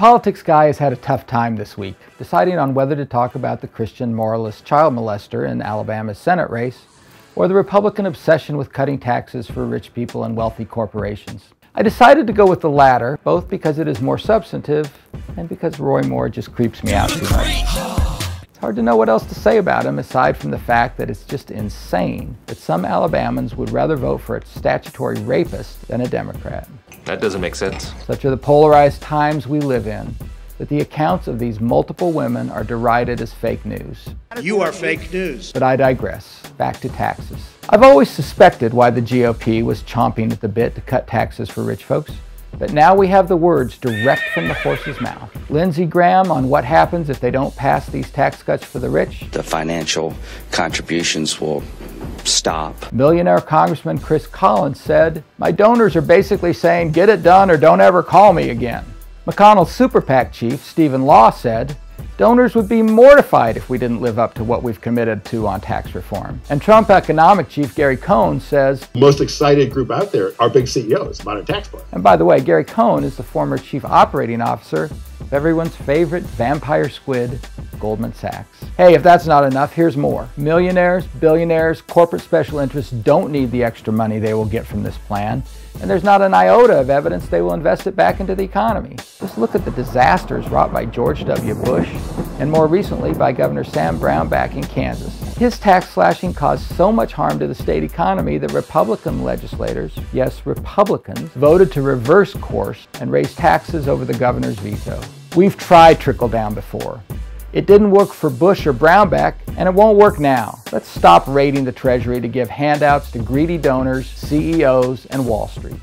politics guy has had a tough time this week, deciding on whether to talk about the Christian moralist child molester in Alabama's Senate race, or the Republican obsession with cutting taxes for rich people and wealthy corporations. I decided to go with the latter, both because it is more substantive and because Roy Moore just creeps me out too much. It's hard to know what else to say about him aside from the fact that it's just insane that some Alabamans would rather vote for a statutory rapist than a Democrat. That doesn't make sense. Such are the polarized times we live in, that the accounts of these multiple women are derided as fake news. You are fake news. But I digress. Back to taxes. I've always suspected why the GOP was chomping at the bit to cut taxes for rich folks, but now we have the words direct from the horse's mouth. Lindsey Graham on what happens if they don't pass these tax cuts for the rich. The financial contributions will stop. Billionaire Congressman Chris Collins said, "My donors are basically saying, get it done or don't ever call me again." McConnell's Super PAC chief, Stephen Law, said, "Donors would be mortified if we didn't live up to what we've committed to on tax reform." And Trump economic chief Gary Cohn says, "The most excited group out there are big CEOs about a tax plan." And by the way, Gary Cohn is the former chief operating officer of everyone's favorite vampire squid, Goldman Sachs. Hey, if that's not enough, here's more. Millionaires, billionaires, corporate special interests don't need the extra money they will get from this plan, and there's not an iota of evidence they will invest it back into the economy. Just look at the disasters wrought by George W. Bush, and more recently by Governor Sam Brown back in Kansas. His tax slashing caused so much harm to the state economy that Republican legislators, yes, Republicans, voted to reverse course and raise taxes over the governor's veto. We've tried trickle-down before. It didn't work for Bush or Brownback, and it won't work now. Let's stop raiding the Treasury to give handouts to greedy donors, CEOs, and Wall Street.